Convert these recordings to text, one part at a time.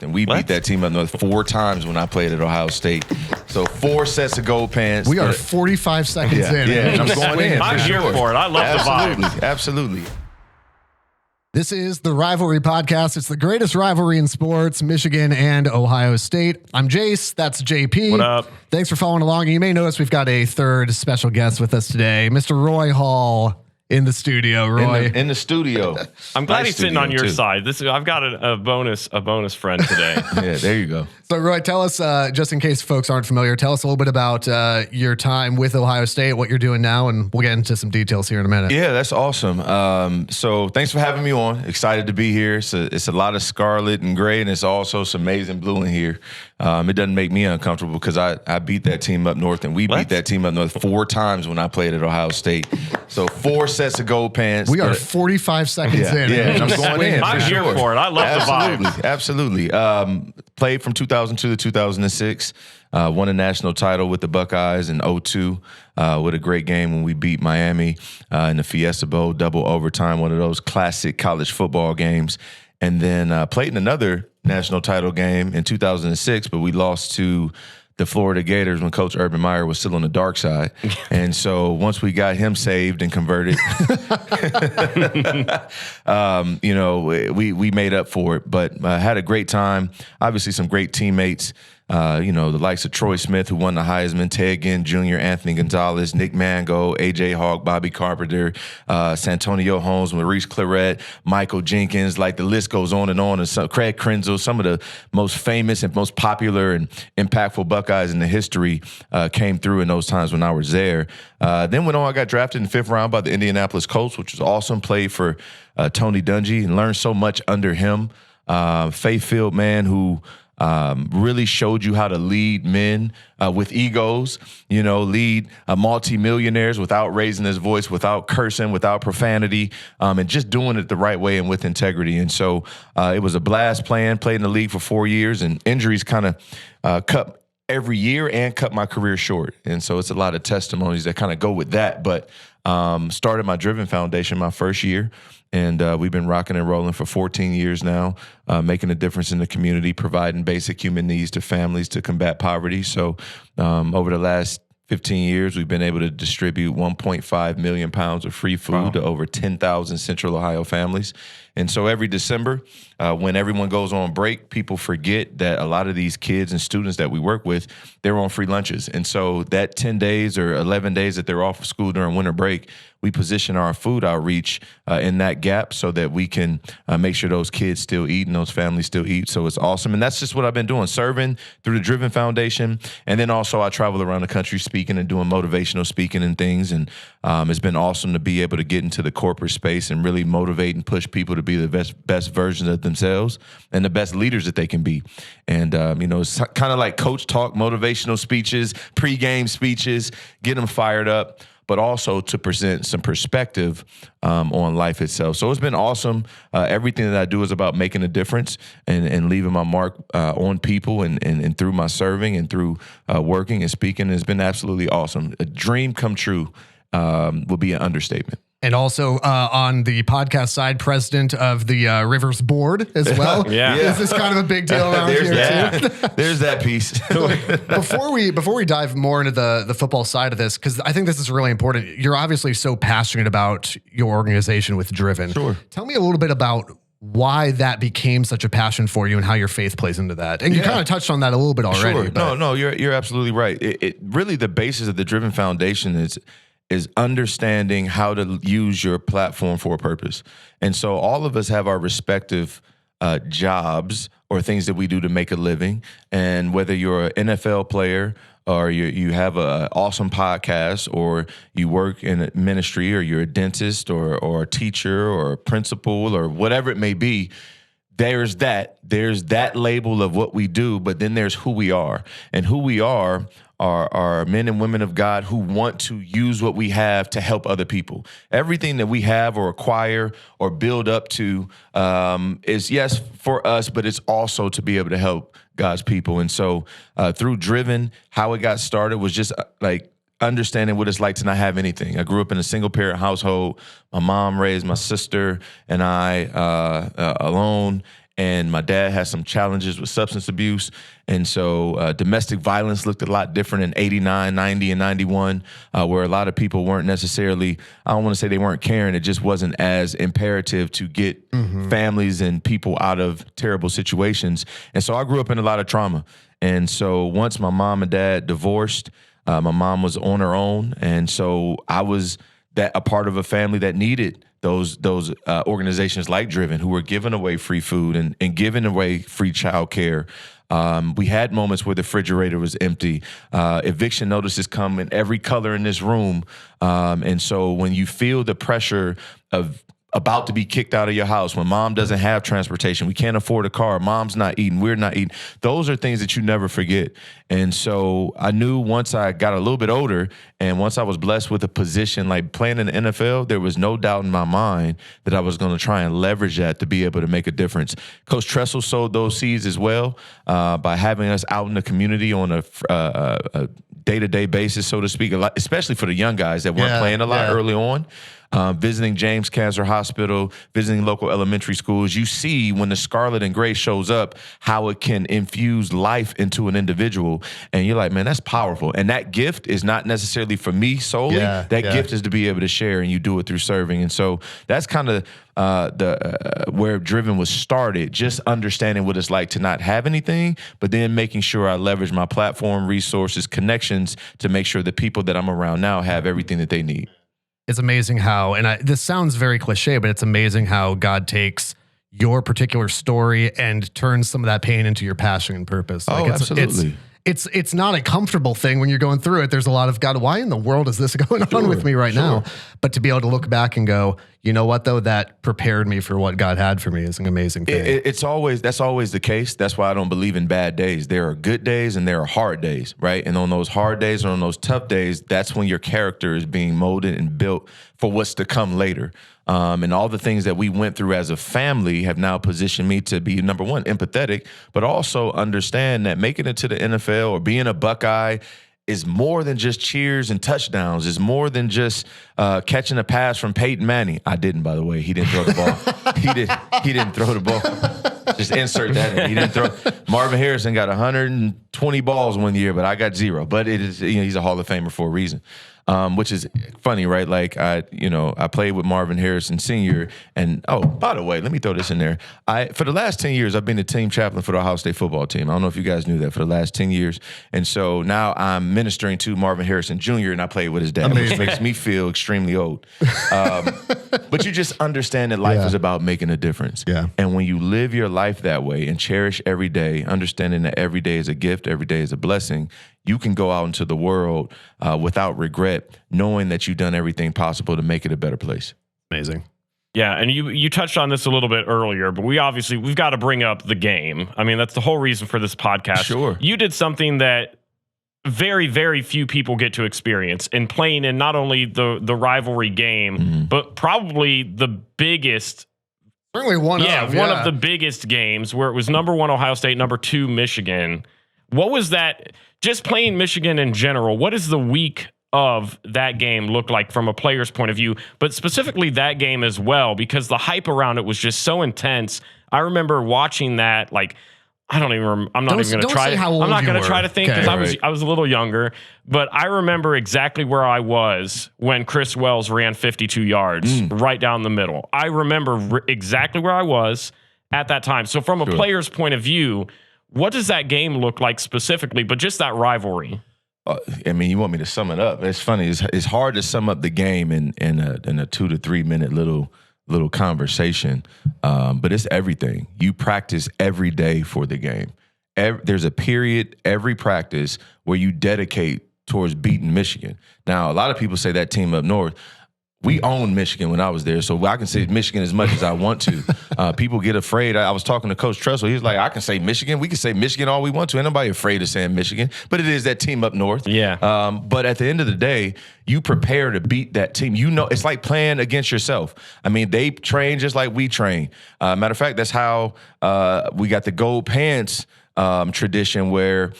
And we beat that team up north 4 times when I played at Ohio State. So 4 sets of gold pants. We are 45 seconds in. Yeah, and I'm going in. I'm here for it. I love the vibe. Absolutely. This is the Rivalry Podcast. It's the greatest rivalry in sports, Michigan and Ohio State. I'm Jace. That's JP. What up? Thanks for following along. You may notice we've got a third special guest with us today, Mr. Roy Hall in the studio. Roy. In the studio. I'm glad Nice he's sitting on your too. side. I've got a bonus friend today. Yeah, there you go. So, Roy, tell us, just in case folks aren't familiar, tell us a little bit about your time with Ohio State, what you're doing now, and we'll get into some details here in a minute. Yeah, that's awesome. So thanks for having me on. Excited to be here. It's a lot of scarlet and gray, and it's also some amazing blue in here. It doesn't make me uncomfortable because I beat that team up north, and we beat that team up north 4 times when I played at Ohio State. So 4 sets of gold pants. We are 45 seconds in. Yeah, and I'm going in. I'm here for it. I love the vibe. Absolutely. Played from 2002 to 2006. Won a national title with the Buckeyes in 2002 with a great game when we beat Miami in the Fiesta Bowl, double overtime, one of those classic college football games. And then played in another national title game in 2006, but we lost to the Florida Gators when Coach Urban Meyer was still on the dark side. And so once we got him saved and converted, we made up for it. But had a great time. Obviously some great teammates. The likes of Troy Smith, who won the Heisman, Ted Ginn Jr., Anthony Gonzalez, Nick Mango, A.J. Hawk, Bobby Carpenter, Santonio Holmes, Maurice Claret, Michael Jenkins, like the list goes on. And Craig Krenzel, some of the most famous and most popular and impactful Buckeyes in the history came through in those times when I was there. Then went on, I got drafted in the 5th round by the Indianapolis Colts, which was awesome. Played for Tony Dungy and learned so much under him. Faith-filled man who really showed you how to lead men with egos, lead multimillionaires without raising his voice, without cursing, without profanity, and just doing it the right way and with integrity. And so it was a blast played in the league for 4 years, and injuries kind of cut every year and cut my career short. And so it's a lot of testimonies that kind of go with that. But started my Driven Foundation my first year. And we've been rocking and rolling for 14 years now, making a difference in the community, providing basic human needs to families to combat poverty. So over the last 15 years, we've been able to distribute 1.5 million pounds of free food to over 10,000 Central Ohio families. And so every December, when everyone goes on break, people forget that a lot of these kids and students that we work with, they're on free lunches. And so that 10 days or 11 days that they're off of school during winter break, we position our food outreach in that gap so that we can make sure those kids still eat and those families still eat. So it's awesome. And that's just what I've been doing, serving through the Driven Foundation. And then also I travel around the country speaking and doing motivational speaking and things. And it's been awesome to be able to get into the corporate space and really motivate and push people to be the best versions of themselves and the best leaders that they can be. And, it's kind of like coach talk, motivational speeches, pregame speeches, get them fired up, but also to present some perspective on life itself. So it's been awesome. Everything that I do is about making a difference and leaving my mark on people and through my serving and through working and speaking. It's been absolutely awesome. A dream come true would be an understatement. And also on the podcast side, president of the Rivers Board as well. Yeah. This is kind of a big deal around here too. There's that piece. Before we dive more into the football side of this, because I think this is really important. You're obviously so passionate about your organization with Driven. Sure. Tell me a little bit about why that became such a passion for you and how your faith plays into that. And you kind of touched on that a little bit already. Sure. No, you're absolutely right. It really, the basis of the Driven Foundation is understanding how to use your platform for a purpose. And so all of us have our respective jobs or things that we do to make a living. And whether you're an NFL player or you have an awesome podcast or you work in a ministry or you're a dentist or a teacher or a principal or whatever it may be, there's that label of what we do, but then there's who we are. And who we are men and women of God who want to use what we have to help other people. Everything that we have or acquire or build up to is, yes, for us, but it's also to be able to help God's people. And so through Driven, how it got started was just like understanding what it's like to not have anything. I grew up in a single-parent household. My mom raised my sister and I alone. and my dad had some challenges with substance abuse. And so domestic violence looked a lot different in 89, 90, and 91, where a lot of people weren't necessarily, I don't want to say they weren't caring, it just wasn't as imperative to get families and people out of terrible situations. And so I grew up in a lot of trauma. And so once my mom and dad divorced, my mom was on her own. And so I was a part of a family that needed those organizations like Driven, who were giving away free food and giving away free childcare. We had moments where the refrigerator was empty. Eviction notices come in every color in this room. And so when you feel the pressure of about to be kicked out of your house, when mom doesn't have transportation, we can't afford a car, mom's not eating, we're not eating, those are things that you never forget. And so I knew once I got a little bit older and once I was blessed with a position like playing in the NFL, there was no doubt in my mind that I was going to try and leverage that to be able to make a difference. Coach Tressel sowed those seeds as well by having us out in the community on a day-to-day basis, so to speak, a lot, especially for the young guys that weren't playing a lot early on. Visiting James Cancer Hospital, visiting local elementary schools, you see when the scarlet and gray shows up, how it can infuse life into an individual. And you're like, man, that's powerful. And that gift is not necessarily for me solely. That gift is to be able to share, and you do it through serving. And so that's kind of where Driven was started, just understanding what it's like to not have anything, but then making sure I leverage my platform, resources, connections to make sure the people that I'm around now have everything that they need. It's amazing how, and this sounds very cliche, but it's amazing how God takes your particular story and turns some of that pain into your passion and purpose. Like Absolutely. It's not a comfortable thing when you're going through it. There's a lot of, God, why in the world is this going on with me right now? But to be able to look back and go, you know what, though, that prepared me for what God had for me is an amazing thing. That's always the case. That's why I don't believe in bad days. There are good days and there are hard days, right? And on those hard days or on those tough days, that's when your character is being molded and built for what's to come later. And all the things that we went through as a family have now positioned me to be, number one, empathetic, but also understand that making it to the NFL or being a Buckeye is more than just cheers and touchdowns. It's more than just catching a pass from Peyton Manning. I didn't, by the way. He didn't throw the ball. He didn't throw the ball. Just insert that in. He didn't throw. Marvin Harrison got 120 balls one year, but I got 0. But it is, he's a Hall of Famer for a reason. Which is funny, right? Like I played with Marvin Harrison Sr. And by the way, let me throw this in there. For the last 10 years, I've been the team chaplain for the Ohio State football team. I don't know if you guys knew that, for the last 10 years. And so now I'm ministering to Marvin Harrison Jr. and I played with his dad, which makes me feel extremely old. But you just understand that life is about making a difference. Yeah. And when you live your life that way and cherish every day, understanding that every day is a gift, every day is a blessing, you can go out into the world without regret, knowing that you've done everything possible to make it a better place. Amazing. Yeah, and you touched on this a little bit earlier, but we've got to bring up the game. I mean, that's the whole reason for this podcast. Sure. You did something that very, very few people get to experience in playing in not only the rivalry game, but probably the biggest. Certainly one of the biggest games where it was number 1 Ohio State, number 2 Michigan. What was that? Just playing Michigan in general, what does the week of that game look like from a player's point of view, but specifically that game as well, because the hype around it was just so intense. I remember watching that, like, I'm not even going to try to think because I was a little younger, but I remember exactly where I was when Chris Wells ran 52 yards right down the middle. I remember exactly where I was at that time. So from a player's point of view, what does that game look like specifically, but just that rivalry? I mean, you want me to sum it up? It's funny. It's hard to sum up the game in a 2 to 3 minute little conversation, but it's everything. You practice every day for the game. There's a period every practice where you dedicate towards beating Michigan. Now, a lot of people say that team up north. We owned Michigan when I was there, so I can say Michigan as much as I want to. People get afraid. I was talking to Coach Tressel. He was like, I can say Michigan. We can say Michigan all we want to. Ain't nobody afraid of saying Michigan, but it is that team up north. Yeah. But at the end of the day, you prepare to beat that team. You know, it's like playing against yourself. I mean, they train just like we train. Matter of fact, that's how we got the gold pants tradition where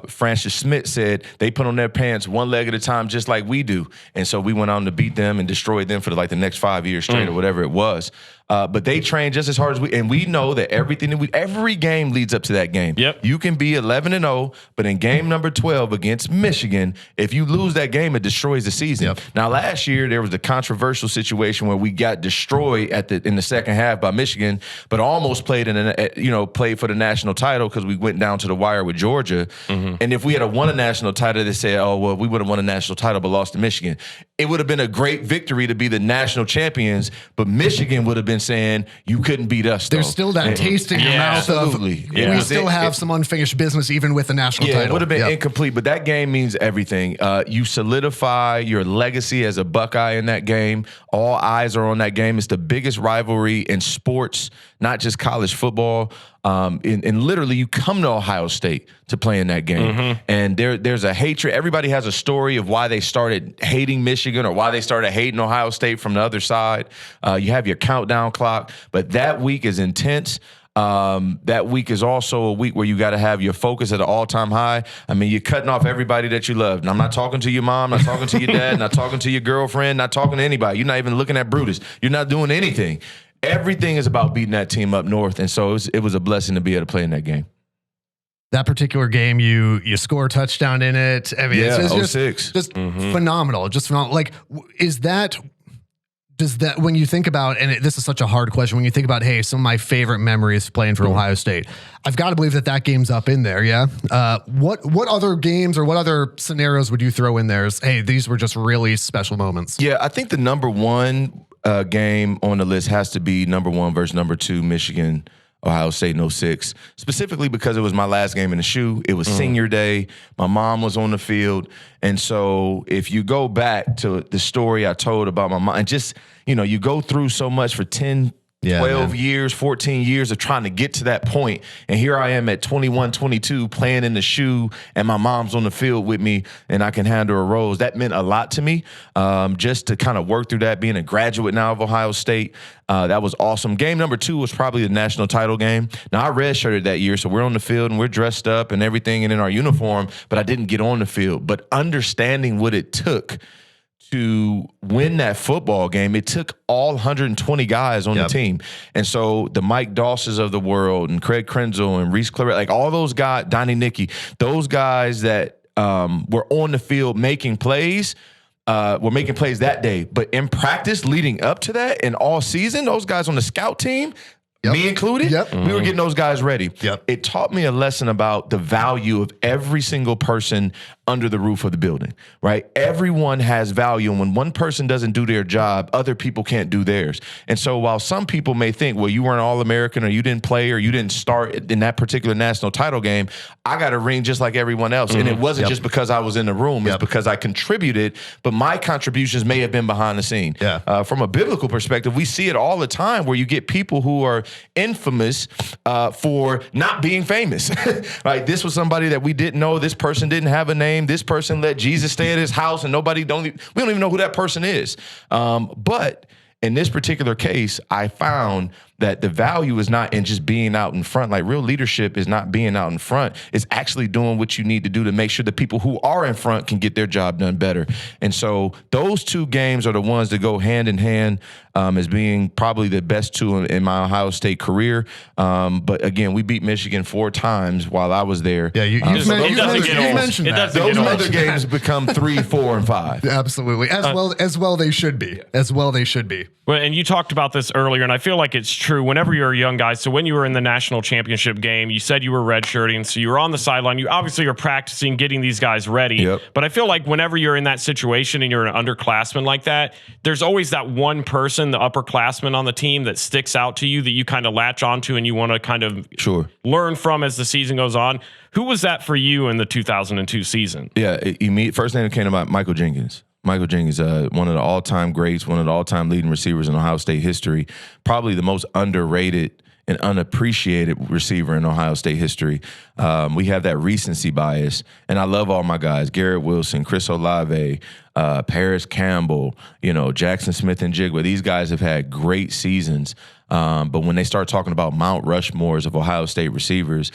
Francis Smith said they put on their pants one leg at a time just like we do. And so we went on to beat them and destroy them for the next 5 years straight or whatever it was. but they train just as hard as we, and we know that every game leads up to that game. Yep. You can be 11-0, but in game number 12 against Michigan, if you lose that game, it destroys the season. Yep. Now, last year there was a controversial situation where we got destroyed in the second half by Michigan, but almost played for the national title because we went down to the wire with Georgia. And if we had won a national title, they said, "Oh well, we would have won a national title but lost to Michigan." It would have been a great victory to be the national champions, but Michigan would have been saying you couldn't beat us. There's still that taste in your mouth absolutely. of we still have some unfinished business even with the national title. It would have been incomplete, but that game means everything. You solidify your legacy as a Buckeye in that game. All eyes are on that game. It's the biggest rivalry in sports, not just college football. And literally, you come to Ohio State to play in that game, and there's a hatred. Everybody has a story of why they started hating Michigan or why they started hating Ohio State from the other side. You have your countdown clock, but that week is intense. That week is also a week where you got to have your focus at an all-time high. I mean, you're cutting off everybody that you love. And I'm not talking to your mom, not talking to your dad, not talking to your girlfriend, not talking to anybody. You're not even looking at Brutus. You're not doing anything. Everything is about beating that team up north, and so it was a blessing to be able to play in that game. That particular game, you score a touchdown in it. I mean, it's just phenomenal. Just phenomenal. Like, does that when you think about, and this is such a hard question, when you think about, hey, some of my favorite memories playing for Ohio State, I've got to believe that game's up in there. Yeah. What other games or what other scenarios would you throw in there as, hey, these were just really special moments? Yeah, I think the number one game on the list has to be number 1 versus number 2, Michigan, Ohio State in 06, specifically because it was my last game in the shoe. It was senior day. My mom was on the field. And so if you go back to the story I told about my mom, and just, you go through so much for 10, 12 years, 14 years of trying to get to that point. And here I am at 21, 22 playing in the shoe, and my mom's on the field with me, and I can hand her a rose. That meant a lot to me, just to kind of work through that, being a graduate now of Ohio State. That was awesome. Game number 2 was probably the national title game. Now, I redshirted that year, so we're on the field, and we're dressed up and everything and in our uniform, but I didn't get on the field. But understanding what it took to win that football game, it took all 120 guys on the team. And so the Mike Dosses of the world and Craig Krenzel and Reese Claret, like all those guys, Donnie Nicky, those guys that were on the field making plays, were making plays that day. But in practice leading up to that and all season, those guys on the scout team, me included, we were getting those guys ready. It taught me a lesson about the value of every single person under the roof of the building, right? Everyone has value. And when one person doesn't do their job, other people can't do theirs. And so while some people may think, well, you weren't All-American or you didn't play or you didn't start in that particular national title game, I got a ring just like everyone else. And it wasn't just because I was in the room. It's because I contributed, but my contributions may have been behind the scene. From a biblical perspective, we see it all the time where you get people who are infamous for not being famous. Right? This was somebody that we didn't know. This person didn't have a name. This person let Jesus stay at his house, and we don't even know who that person is. But in this particular case, I found that the value is not in just being out in front. Like, real leadership is not being out in front. It's actually doing what you need to do to make sure the people who are in front can get their job done better. And so those 2 games are the ones that go hand in hand as being probably the best 2 in my Ohio State career. But again, we beat Michigan 4 times while I was there. Yeah, you mentioned that. Those other games become 3, 4, and 5. Absolutely. As well they should be. As well they should be. Well, and you talked about this earlier, and I feel like it's true. Whenever you're a young guy, so when you were in the national championship game, you said you were redshirting, so you were on the sideline. You obviously are practicing, getting these guys ready. But I feel like whenever you're in that situation and you're an underclassman like that, there's always that one person, the upperclassman on the team, that sticks out to you that you kind of latch onto and you want to kind of learn from as the season goes on. Who was that for you in the 2002 season? Yeah, first name that came to mind, Michael Jenkins. Michael Jenkins, one of the all-time greats, one of the all-time leading receivers in Ohio State history, probably the most underrated and unappreciated receiver in Ohio State history. We have that recency bias, and I love all my guys: Garrett Wilson, Chris Olave, Paris Campbell, Jackson Smith and Jigba. These guys have had great seasons, but when they start talking about Mount Rushmores of Ohio State receivers,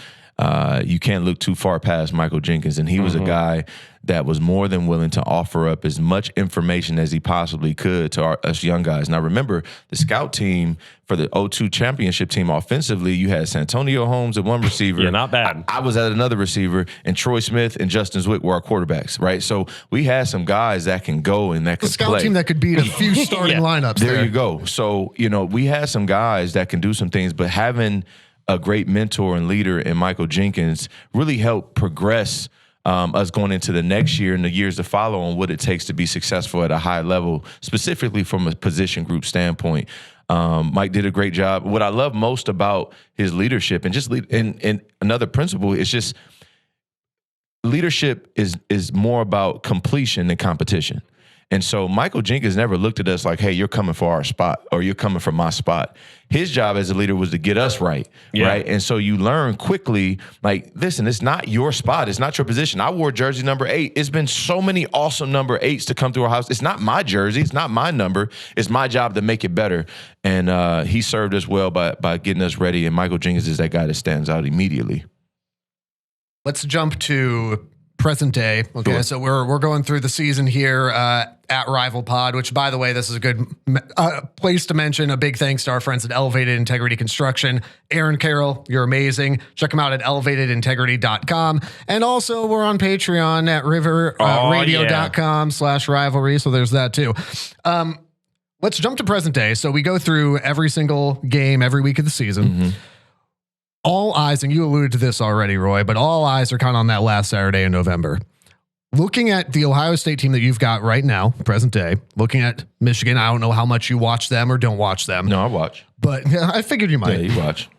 you can't look too far past Michael Jenkins. And he was a guy that was more than willing to offer up as much information as he possibly could to us young guys. Now, remember, the scout team for the 02 championship team offensively, you had Santonio Holmes at one receiver. Yeah, not bad. I was at another receiver, and Troy Smith and Justin Zwick were our quarterbacks, right? So we had some guys that can go and that The could scout play. team that could beat a few starting lineups. There you go. So, we had some guys that can do some things, but having a great mentor and leader in Michael Jenkins really helped progress us going into the next year and the years to follow on what it takes to be successful at a high level, specifically from a position group standpoint. Mike did a great job. What I love most about his leadership and another principle is just leadership is more about completion than competition. And so Michael Jenkins never looked at us like, hey, you're coming for our spot or you're coming for my spot. His job as a leader was to get us right, right? And so you learn quickly, like, listen, it's not your spot. It's not your position. I wore jersey number 8. It's been so many awesome number 8s to come through our house. It's not my jersey. It's not my number. It's my job to make it better. And he served us well by getting us ready. And Michael Jenkins is that guy that stands out immediately. Let's jump to present day. Okay, Sure. so we're going through the season here at Rival Pod, which, by the way, this is a good place to mention. A big thanks to our friends at Elevated Integrity Construction. Aaron Carroll, you're amazing. Check them out at elevatedintegrity.com. And also, we're on Patreon at riverradio.com/rivalry. So there's that too. Let's jump to present day. So we go through every single game every week of the season. Mm-hmm. All eyes, and you alluded to this already, Roy, but all eyes are kind of on that last Saturday in November. Looking at the Ohio State team that you've got right now, present day, looking at Michigan, I don't know how much you watch them or don't watch them. No, I watch. But I figured you might. Yeah, you watch.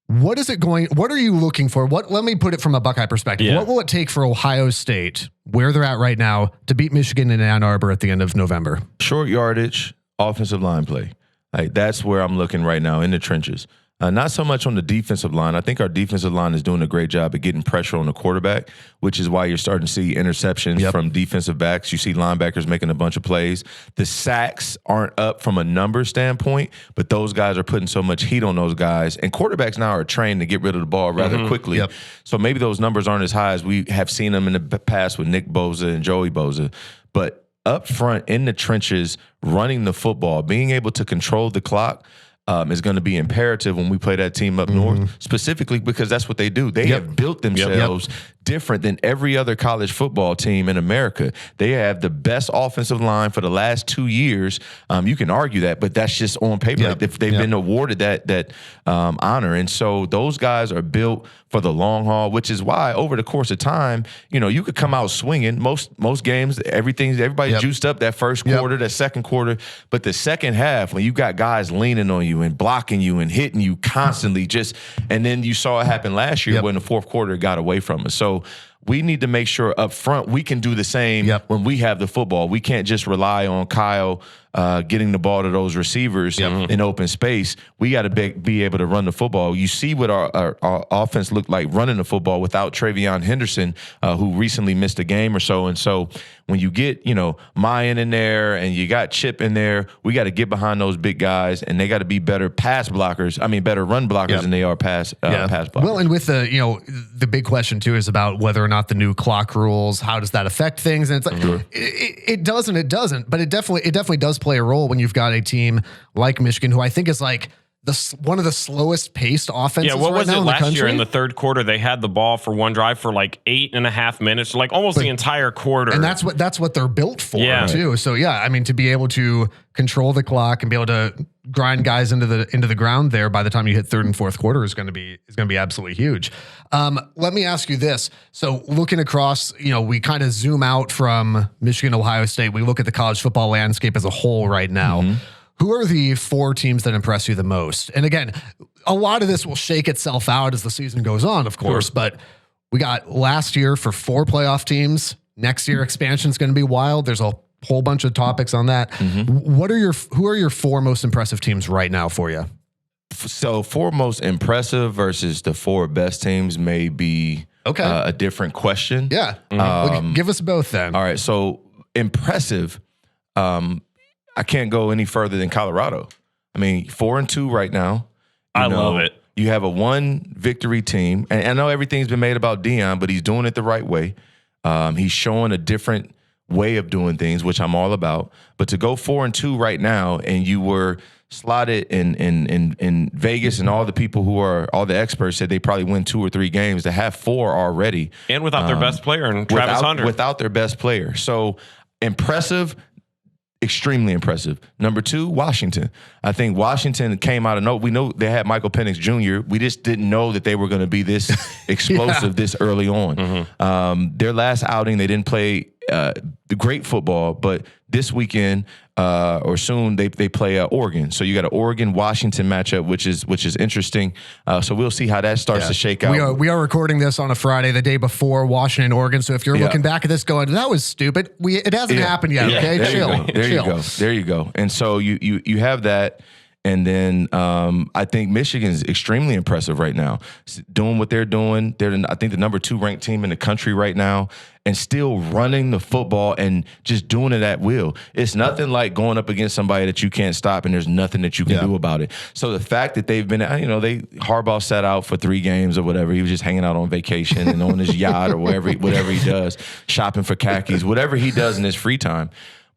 What are you looking for? Let me put it from a Buckeye perspective. Yeah. What will it take for Ohio State, where they're at right now, to beat Michigan in Ann Arbor at the end of November? Short yardage, offensive line play. Like, that's where I'm looking right now, in the trenches. Not so much on the defensive line. I think our defensive line is doing a great job at getting pressure on the quarterback, which is why you're starting to see interceptions from defensive backs. You see linebackers making a bunch of plays. The sacks aren't up from a number standpoint, but those guys are putting so much heat on those guys. And quarterbacks now are trained to get rid of the ball rather quickly. Yep. So maybe those numbers aren't as high as we have seen them in the past with Nick Bosa and Joey Bosa. But up front in the trenches, running the football, being able to control the clock, is going to be imperative when we play that team up north, specifically because that's what they do. They have built themselves different than every other college football team in America. They have the best offensive line for the last 2 years. You can argue that, but that's just on paper. They've been awarded that honor. And so those guys are built for the long haul, which is why over the course of time, you could come out swinging. Most games, everybody juiced up that first quarter, that second quarter. But the second half, when you got guys leaning on you and blocking you and hitting you constantly, and then you saw it happen last year when the fourth quarter got away from us. So we need to make sure up front we can do the same when we have the football. We can't just rely on Kyle getting the ball to those receivers in open space. We got to be able to run the football. You see what our offense looked like running the football without Travion Henderson, who recently missed a game or so. And so when you get, Mayan in there and you got Chip in there, we got to get behind those big guys, and they got to be better pass blockers. I mean, better run blockers than they are pass blockers. Well, and with the big question too is about whether or not the new clock rules, how does that affect things? And it's like, it does and it doesn't, but it definitely does play a role when you've got a team like Michigan, who I think is like one of the slowest paced offenses. Yeah, what was right now it in the last year country? in the third quarter? They had the ball for one drive for like 8.5 minutes, like almost the entire quarter. And that's what they're built for too. So I mean, to be able to control the clock and be able to grind guys into the ground there by the time you hit third and fourth quarter is going to be absolutely huge. Let me ask you this. So looking across, we kind of zoom out from Michigan, Ohio State. We look at the college football landscape as a whole right now. Who are the 4 teams that impress you the most? And again, a lot of this will shake itself out as the season goes on, of course, but we got last year for 4 playoff teams. Next year, expansion is going to be wild. There's a whole bunch of topics on that. Who are your 4 most impressive teams right now for you? So 4 most impressive versus the 4 best teams may be a different question. Yeah. Look, give us both then. All right. So impressive. I can't go any further than Colorado. I mean, 4-2 right now. I love it. You have a 1 victory team. And I know everything's been made about Deion, but he's doing it the right way. He's showing a different way of doing things, which I'm all about. But to go 4-2 right now, and you were slotted in Vegas, and all the people all the experts said they probably win 2 or 3 games, to have 4 already. And without their best player, and Travis Hunter. Without their best player. So impressive. Extremely impressive. Number 2, Washington. I think Washington came out of nowhere. We know they had Michael Penix Jr. We just didn't know that they were going to be this explosive this early on. Their last outing, they didn't play the great football, but this weekend or soon they play Oregon. So you got an Oregon-Washington matchup, which is interesting. So we'll see how that starts to shake out. We are recording this on a Friday, the day before Washington, Oregon. So if you're looking back at this going, that was stupid, it hasn't happened yet. Okay, There you go. And so you have that. And then I think Michigan's extremely impressive right now, doing what they're doing. They're, I think, the number 2 ranked team in the country right now, and still running the football and just doing it at will. It's nothing like going up against somebody that you can't stop, and there's nothing that you can do about it. So the fact that they've been, Harbaugh sat out for 3 games or whatever. He was just hanging out on vacation and on his yacht or whatever he does, shopping for khakis, whatever he does in his free time.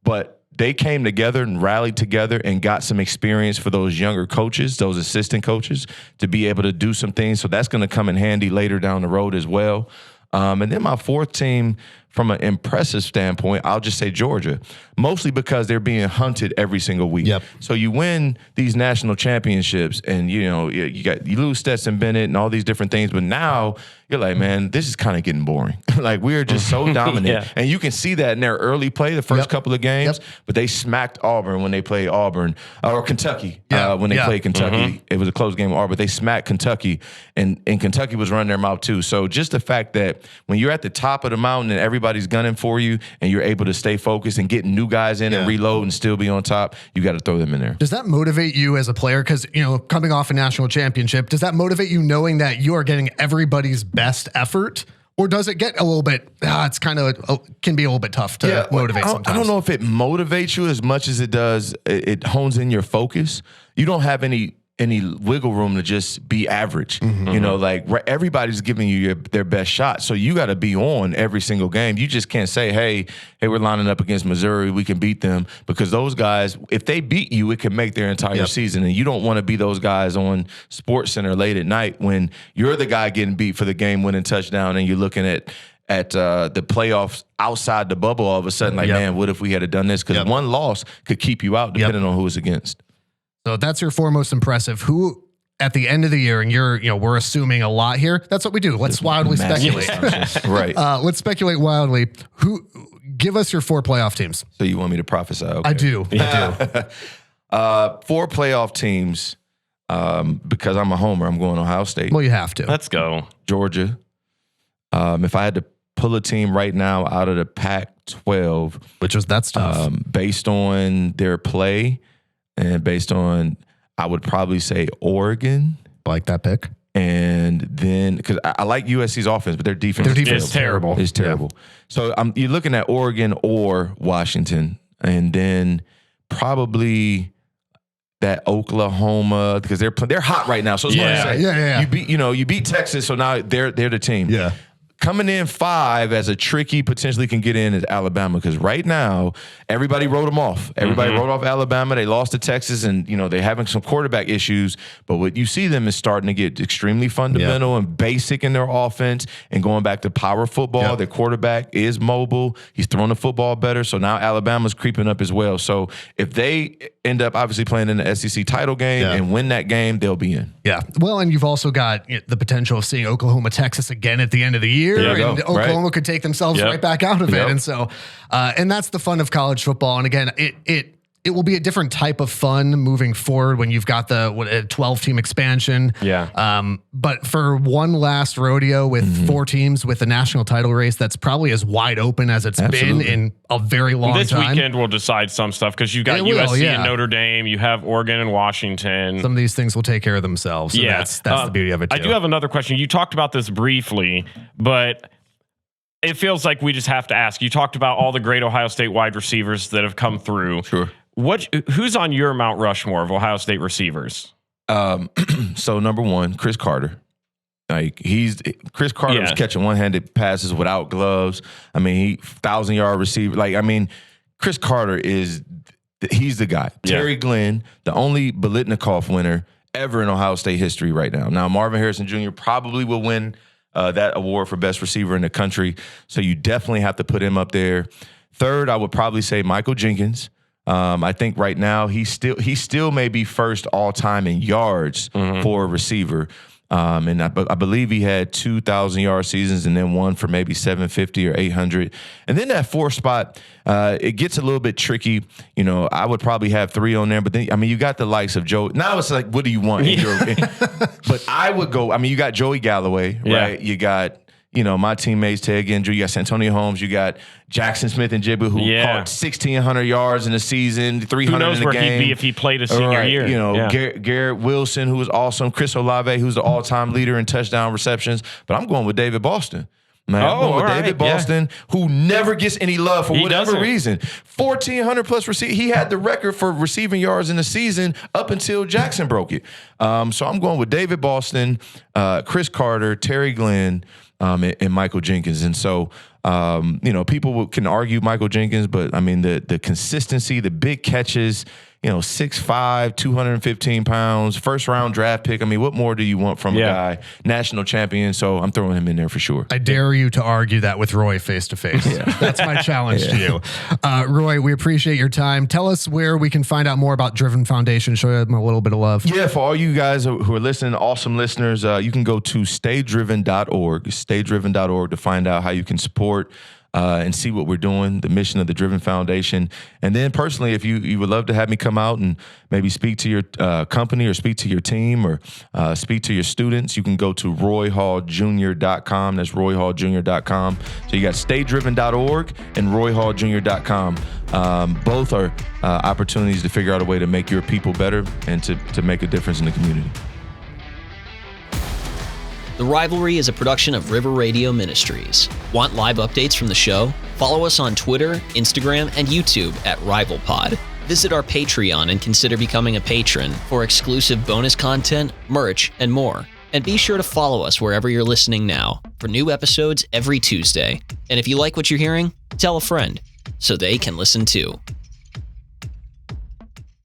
But they came together and rallied together and got some experience for those younger coaches, those assistant coaches, to be able to do some things. So that's going to come in handy later down the road as well. And then my 4th team, from an impressive standpoint, I'll just say Georgia, mostly because they're being hunted every single week. Yep. So you win these national championships, and you lose Stetson Bennett and all these different things, but now you're like, man, this is kind of getting boring. Like, we're just so dominant, and you can see that in their early play, the first couple of games. But they smacked Auburn when they played Auburn, or Kentucky when they played Kentucky. It was a close game with Auburn, but they smacked Kentucky, and Kentucky was running their mouth too. So just the fact that when you're at the top of the mountain and everybody's gunning for you, and you're able to stay focused and getting new guys in and reload and still be on top, you got to throw them in there. Does that motivate you as a player? Because, coming off a national championship, does that motivate you knowing that you are getting everybody's best effort? Or does it get a little bit, it's kind of, can be a little bit tough to motivate sometimes? I don't know if it motivates you as much as it does, it hones in your focus. You don't have any wiggle room to just be average. Everybody's giving you their best shot. So you got to be on every single game. You just can't say, hey, we're lining up against Missouri, we can beat them, because those guys, if they beat you, it can make their entire season. And you don't want to be those guys on SportsCenter late at night when you're the guy getting beat for the game-winning touchdown, and you're looking at the playoffs outside the bubble all of a sudden, man, what if we had done this? Because one loss could keep you out depending on who it's against. So that's your 4 most impressive. Who, at the end of the year, and we're assuming a lot here. That's what we do. Let's wildly speculate. Right. Let's speculate wildly. Give us your 4 playoff teams. So you want me to prophesy? Okay. I do. 4 playoff teams. Because I'm a homer, I'm going Ohio State. Well, you have to. Let's go. Georgia. If I had to pull a team right now out of the Pac-12, that's tough. Based on their play. And based on, I would probably say Oregon. Like that pick. And then, because I like USC's offense, but their defense is terrible. It's terrible. Yeah. So you're looking at Oregon or Washington. And then probably that Oklahoma, because they're hot right now. So it's hard to say. You beat Texas, so now they're the team. Yeah. Coming in 5 as a tricky, potentially can get in, is Alabama, because right now everybody wrote them off. Everybody wrote off Alabama. They lost to Texas, and they're having some quarterback issues. But what you see them is starting to get extremely fundamental and basic in their offense, and going back to power football. Their quarterback is mobile. He's throwing the football better. So now Alabama's creeping up as well. So if they end up obviously playing in the SEC title game and win that game, they'll be in. Yeah. Well, and you've also got the potential of seeing Oklahoma, Texas again at the end of the year. And Oklahoma could take themselves right back out of it. And so, and that's the fun of college football. And again, it will be a different type of fun moving forward when you've got the 12-team expansion. Yeah. But for one last rodeo with 4 teams with a national title race, that's probably as wide open as it's been in a very long time. This weekend will decide some stuff, because you've got USC and Notre Dame, you have Oregon and Washington. Some of these things will take care of themselves. So that's the beauty of it too. I do have another question. You talked about this briefly, but it feels like we just have to ask. You talked about all the great Ohio State wide receivers that have come through. Sure. Who's on your Mount Rushmore of Ohio State receivers? So number one, Chris Carter. Like Chris Carter was catching one-handed passes without gloves. I mean, he 1,000-yard receiver. Like, I mean, Chris Carter he's the guy. Yeah. Terry Glenn, the only Biletnikoff winner ever in Ohio State history right now. Now, Marvin Harrison Jr. probably will win that award for best receiver in the country. So you definitely have to put him up there. Third, I would probably say Michael Jenkins. I think right now he still may be first all time in yards for a receiver. And I believe he had 2,000-yard seasons and then one for maybe 750 or 800. And then that fourth spot, it gets a little bit tricky. You know, I would probably have 3 on there. But then, I mean, you got the likes of Joe. Now it's like, what do you want? But I would go, I mean, you got Joey Galloway, right? You got, you know, my teammates, Ted Gendry, you got Santonio Holmes, you got Jackson Smith and Jibba, who caught 1,600 yards in the season, 300 in the game. Who knows where he'd be if he played a senior year. You know, Garrett Wilson, who was awesome, Chris Olave, who's the all-time leader in touchdown receptions. But I'm going with David Boston. Man, I'm going with David Boston, who never gets any love for whatever reason. 1,400 plus receiving. He had the record for receiving yards in the season up until Jackson broke it. So I'm going with David Boston, Chris Carter, Terry Glenn, and Michael Jenkins. And so, you know, people can argue Michael Jenkins, but I mean, the consistency, the big catches, you know, 6'5", 215 pounds, first round draft pick. I mean, what more do you want from a guy? National champion. So I'm throwing him in there for sure. I dare you to argue that with Roy face to face. That's my challenge to you. Roy, we appreciate your time. Tell us where we can find out more about Driven Foundation. Show them a little bit of love. Yeah, for all you guys who are listening, awesome listeners, you can go to staydriven.org, staydriven.org to find out how you can support and see what we're doing, the mission of the Driven Foundation. And then personally, if you would love to have me come out and maybe speak to your company or speak to your team or speak to your students, you can go to royhalljr.com. That's royhalljr.com. So you got staydriven.org and royhalljr.com. Both are opportunities to figure out a way to make your people better and to make a difference in the community. The Rivalry is a production of River Radio Ministries. Want live updates from the show? Follow us on Twitter, Instagram, and YouTube at RivalPod. Visit our Patreon and consider becoming a patron for exclusive bonus content, merch, and more. And be sure to follow us wherever you're listening now for new episodes every Tuesday. And if you like what you're hearing, tell a friend so they can listen too.